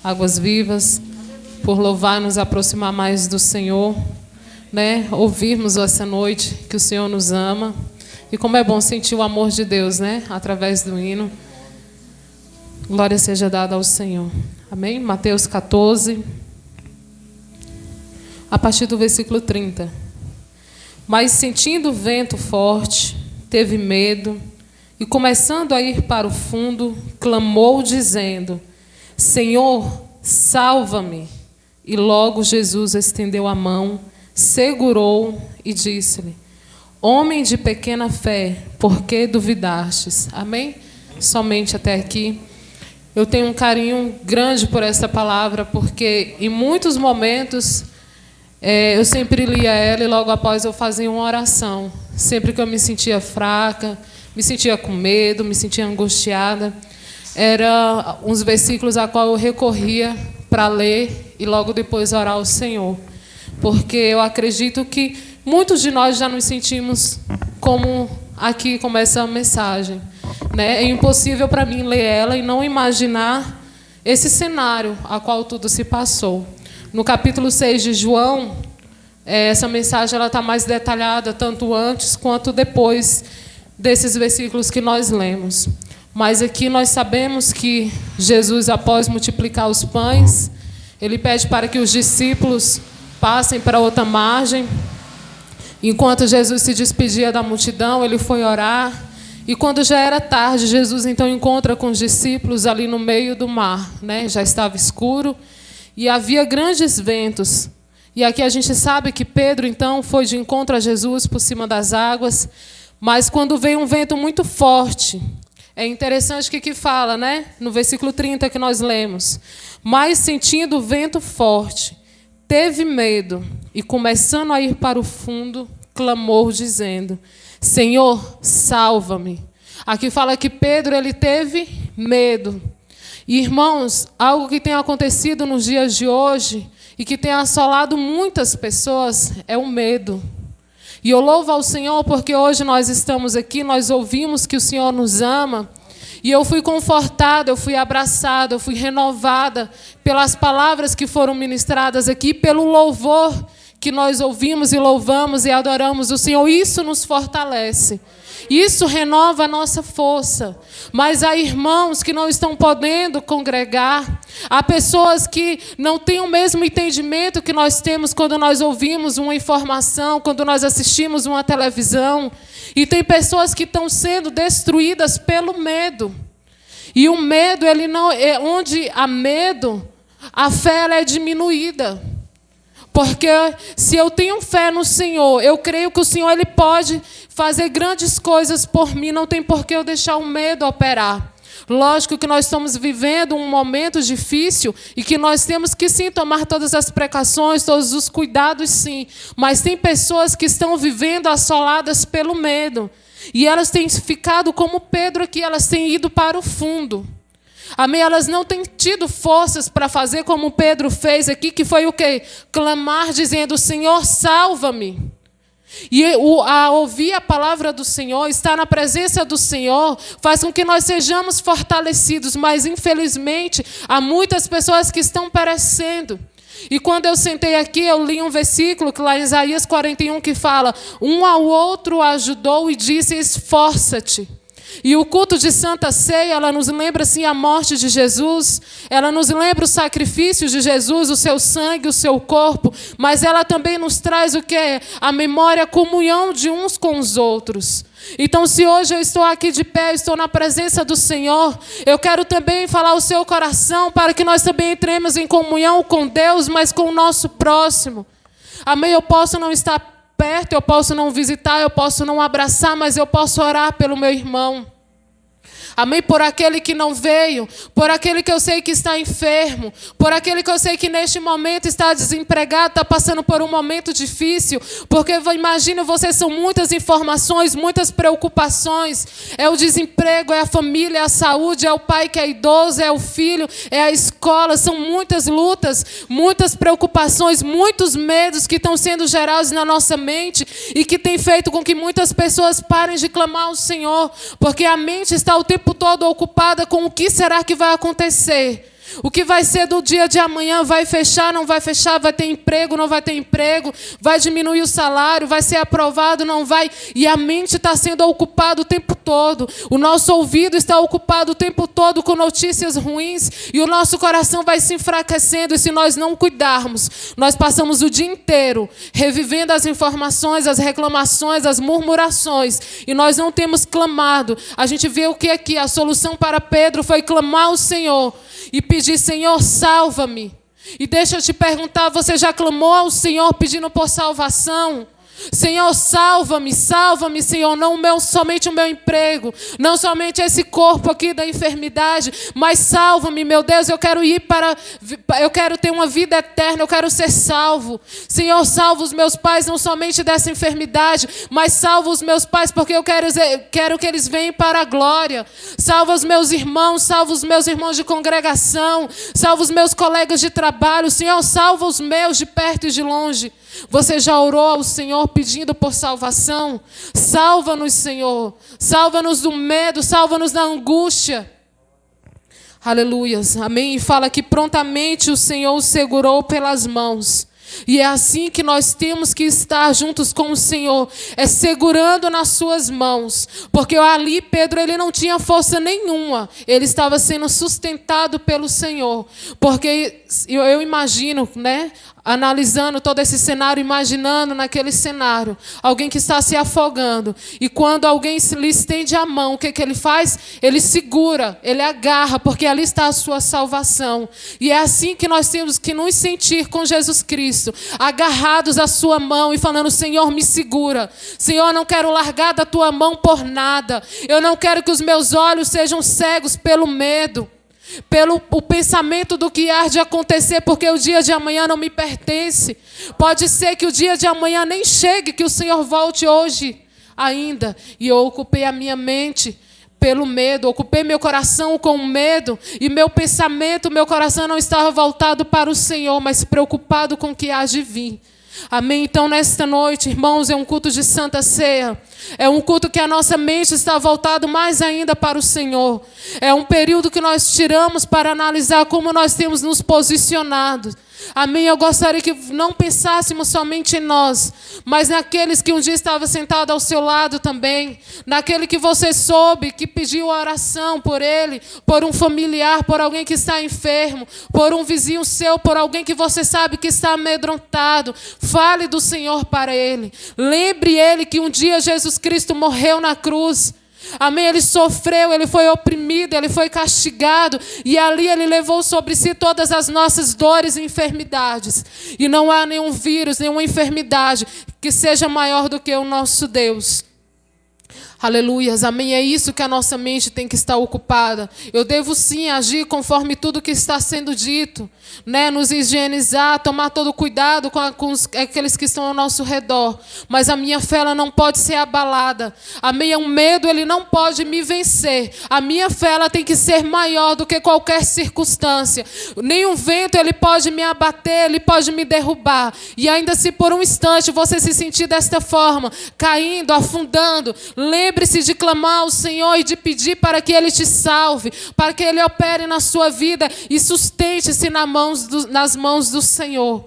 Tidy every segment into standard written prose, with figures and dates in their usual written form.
Águas Vivas, por louvar e nos aproximar mais do Senhor, né? Ouvirmos essa noite que o Senhor nos ama. E como é bom sentir o amor de Deus, né? Através do hino. Glória seja dada ao Senhor. Amém? Mateus 14, a partir do versículo 30. Mas sentindo o vento forte, teve medo, e começando a ir para o fundo, clamou dizendo: Senhor, salva-me. E logo Jesus estendeu a mão, segurou e disse-lhe: Homem de pequena fé, por que duvidastes? Amém? Somente até aqui. Eu tenho um carinho grande por essa palavra, porque em muitos momentos eu sempre lia ela e logo após eu fazia uma oração. Sempre que eu me sentia fraca, me sentia com medo, me sentia angustiada, eram uns versículos a qual eu recorria para ler e logo depois orar ao Senhor. Porque eu acredito que muitos de nós já nos sentimos como aqui começa a mensagem, né? É impossível para mim ler ela e não imaginar esse cenário a qual tudo se passou. No capítulo 6 de João, essa mensagem está mais detalhada, tanto antes quanto depois desses versículos que nós lemos. Mas aqui nós sabemos que Jesus, após multiplicar os pães, ele pede para que os discípulos passem para outra margem. Enquanto Jesus se despedia da multidão, ele foi orar. E quando já era tarde, Jesus então encontra com os discípulos ali no meio do mar, né? Já estava escuro e havia grandes ventos. E aqui a gente sabe que Pedro então foi de encontro a Jesus por cima das águas. Mas quando veio um vento muito forte, é interessante que fala, né? No versículo 30 que nós lemos. Mas sentindo o vento forte, teve medo e começando a ir para o fundo, clamou dizendo: Senhor, salva-me. Aqui fala que Pedro ele teve medo. E, irmãos, algo que tem acontecido nos dias de hoje e que tem assolado muitas pessoas é o medo. E eu louvo ao Senhor porque hoje nós estamos aqui, nós ouvimos que o Senhor nos ama. E eu fui confortada, eu fui abraçada, eu fui renovada pelas palavras que foram ministradas aqui, pelo louvor que nós ouvimos e louvamos e adoramos o Senhor. Isso nos fortalece. Isso renova a nossa força. Mas há irmãos que não estão podendo congregar. Há pessoas que não têm o mesmo entendimento que nós temos quando nós ouvimos uma informação, quando nós assistimos uma televisão. E tem pessoas que estão sendo destruídas pelo medo. E o medo, ele não é onde há medo, a fé ela é diminuída. Porque se eu tenho fé no Senhor, eu creio que o Senhor ele pode fazer grandes coisas por mim, não tem por que eu deixar o medo operar. Lógico que nós estamos vivendo um momento difícil e que nós temos que sim tomar todas as precauções, todos os cuidados sim. Mas tem pessoas que estão vivendo assoladas pelo medo. E elas têm ficado como Pedro aqui, elas têm ido para o fundo. Amém? Elas não têm tido forças para fazer como Pedro fez aqui, que foi o quê? Clamar dizendo: Senhor, salva-me. E a ouvir a palavra do Senhor, estar na presença do Senhor, faz com que nós sejamos fortalecidos. Mas, infelizmente, há muitas pessoas que estão perecendo. E quando eu sentei aqui, eu li um versículo que lá em Isaías 41 que fala: um ao outro ajudou e disse: esforça-te. E o culto de Santa Ceia, ela nos lembra assim a morte de Jesus, ela nos lembra os sacrifícios de Jesus, o seu sangue, o seu corpo, mas ela também nos traz o que é a memória, a comunhão de uns com os outros. Então, se hoje eu estou aqui de pé, eu estou na presença do Senhor, eu quero também falar ao seu coração para que nós também entremos em comunhão com Deus, mas com o nosso próximo. Amém? Eu posso não estar perto, eu posso não visitar, eu posso não abraçar, mas eu posso orar pelo meu irmão. Amém? Por aquele que não veio, por aquele que eu sei que está enfermo, por aquele que eu sei que neste momento está desempregado, está passando por um momento difícil, porque imagina, vocês são muitas informações, muitas preocupações, é o desemprego, é a família, é a saúde, é o pai que é idoso, é o filho, é a escola, são muitas lutas, muitas preocupações, muitos medos que estão sendo gerados na nossa mente e que tem feito com que muitas pessoas parem de clamar ao Senhor, porque a mente está o tempo todo ocupada com o que será que vai acontecer. O que vai ser do dia de amanhã? Vai fechar, não vai fechar? Vai ter emprego, não vai ter emprego? Vai diminuir o salário? Vai ser aprovado, não vai? E a mente está sendo ocupada o tempo todo. O nosso ouvido está ocupado o tempo todo com notícias ruins. E o nosso coração vai se enfraquecendo. E se nós não cuidarmos, nós passamos o dia inteiro revivendo as informações, as reclamações, as murmurações. E nós não temos clamado. A gente vê o que aqui? A solução para Pedro foi clamar ao Senhor e pedir: Senhor, salva-me. E deixa eu te perguntar, você já clamou ao Senhor pedindo por salvação? Senhor, salva-me, salva-me, Senhor, não somente o meu emprego, não somente esse corpo aqui da enfermidade, mas salva-me, meu Deus, eu quero ter uma vida eterna, eu quero ser salvo. Senhor, salva os meus pais, não somente dessa enfermidade, mas salva os meus pais, porque eu quero que eles venham para a glória. Salva os meus irmãos de congregação, salva os meus colegas de trabalho. Senhor, salva os meus de perto e de longe. Você já orou ao Senhor pedindo por salvação? Salva-nos, Senhor. Salva-nos do medo, salva-nos da angústia. Aleluias. Amém. E fala que prontamente o Senhor o segurou pelas mãos. E é assim que nós temos que estar juntos com o Senhor, é segurando nas suas mãos, porque ali Pedro ele não tinha força nenhuma, ele estava sendo sustentado pelo Senhor, porque eu imagino, né, analisando todo esse cenário, imaginando naquele cenário, alguém que está se afogando, e quando alguém lhe estende a mão, o que ele faz? Ele segura, ele agarra, porque ali está a sua salvação. E é assim que nós temos que nos sentir com Jesus Cristo, agarrados à sua mão e falando: Senhor, me segura. Senhor, eu não quero largar da tua mão por nada. Eu não quero que os meus olhos sejam cegos pelo medo, pelo o pensamento do que há de acontecer, porque o dia de amanhã não me pertence. Pode ser que o dia de amanhã nem chegue, que o Senhor volte hoje ainda. E eu ocupei a minha mente pelo medo, ocupei meu coração com medo, e meu pensamento, meu coração não estava voltado para o Senhor, mas preocupado com o que há de vir. Amém? Então, nesta noite, irmãos, é um culto de Santa Ceia. É um culto que a nossa mente está voltada mais ainda para o Senhor. É um período que nós tiramos para analisar como nós temos nos posicionado. Amém? Eu gostaria que não pensássemos somente em nós, mas naqueles que um dia estavam sentados ao seu lado também, naquele que você soube, que pediu oração por ele, por um familiar, por alguém que está enfermo, por um vizinho seu, por alguém que você sabe que está amedrontado. Fale do Senhor para ele. Lembre ele que um dia Jesus Cristo morreu na cruz. Amém? Ele sofreu, ele foi oprimido, ele foi castigado, e ali ele levou sobre si todas as nossas dores e enfermidades. E não há nenhum vírus, nenhuma enfermidade que seja maior do que o nosso Deus. Aleluias, amém. É isso que a nossa mente tem que estar ocupada. Eu devo sim agir conforme tudo que está sendo dito, né? Nos higienizar, tomar todo cuidado com aqueles que estão ao nosso redor. Mas a minha fé ela não pode ser abalada. Amém. O medo ele não pode me vencer. A minha fé ela tem que ser maior do que qualquer circunstância. Nenhum vento ele pode me abater, ele pode me derrubar. E ainda se por um instante você se sentir desta forma, caindo, afundando, lembre-se de clamar ao Senhor e de pedir para que Ele te salve, para que Ele opere na sua vida e sustente-se nas mãos do Senhor.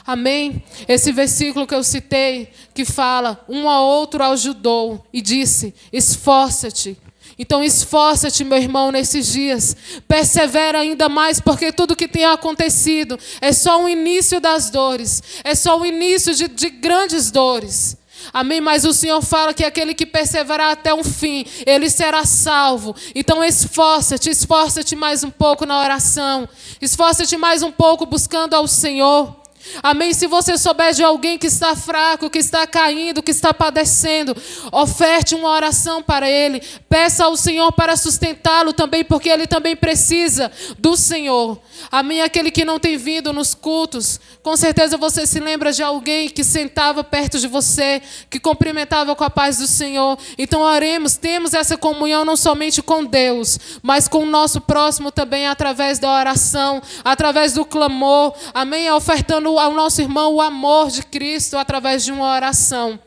Amém? Esse versículo que eu citei, que fala: um ao outro ajudou e disse: esforça-te. Então esforça-te, meu irmão, nesses dias. Persevera ainda mais, porque tudo que tem acontecido é só o início das dores, é só o início de grandes dores. Amém? Mas o Senhor fala que aquele que perseverar até o fim, ele será salvo. Então esforça-te mais um pouco na oração. Esforça-te mais um pouco buscando ao Senhor. Amém? Se você souber de alguém que está fraco, que está caindo, que está padecendo, oferte uma oração para ele. Peça ao Senhor para sustentá-lo também, porque ele também precisa do Senhor. Amém? Aquele que não tem vindo nos cultos, com certeza você se lembra de alguém que sentava perto de você, que cumprimentava com a paz do Senhor. Então oremos, temos essa comunhão não somente com Deus, mas com o nosso próximo também, através da oração, através do clamor. Amém? Ofertando ao nosso irmão o amor de Cristo através de uma oração.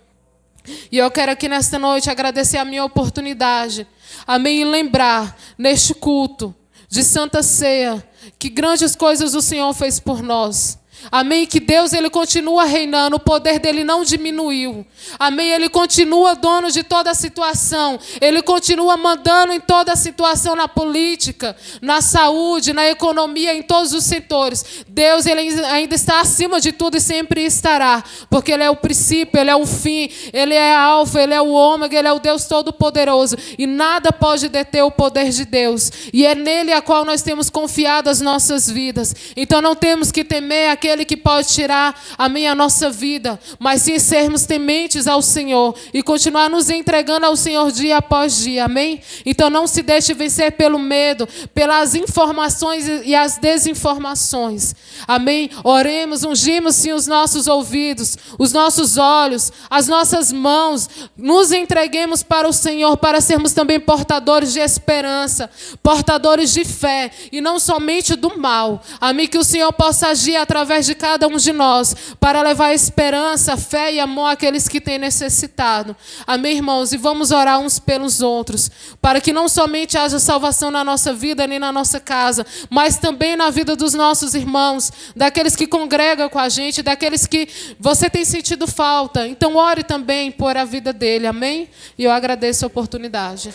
E eu quero aqui nesta noite agradecer a minha oportunidade. Amém? E lembrar neste culto de Santa Ceia que grandes coisas o Senhor fez por nós. Amém? Que Deus, Ele continua reinando, o poder dEle não diminuiu. Amém? Ele continua dono de toda a situação. Ele continua mandando em toda a situação, na política, na saúde, na economia, em todos os setores. Deus, Ele ainda está acima de tudo e sempre estará. Porque Ele é o princípio, Ele é o fim, Ele é a alfa, Ele é o ômega, Ele é o Deus Todo-Poderoso. E nada pode deter o poder de Deus. E é nele a qual nós temos confiado as nossas vidas. Então não temos que temer aquele que pode tirar a nossa vida, mas sim sermos tementes ao Senhor e continuar nos entregando ao Senhor dia após dia, amém? Então não se deixe vencer pelo medo, pelas informações e as desinformações, amém? Oremos, ungimos sim os nossos ouvidos, os nossos olhos, as nossas mãos, nos entreguemos para o Senhor para sermos também portadores de esperança, portadores de fé e não somente do mal, amém? Que o Senhor possa agir através de cada um de nós, para levar esperança, fé e amor àqueles que têm necessitado. Amém, irmãos? E vamos orar uns pelos outros, para que não somente haja salvação na nossa vida, nem na nossa casa, mas também na vida dos nossos irmãos, daqueles que congregam com a gente, daqueles que você tem sentido falta. Então, ore também por a vida dele, amém? E eu agradeço a oportunidade.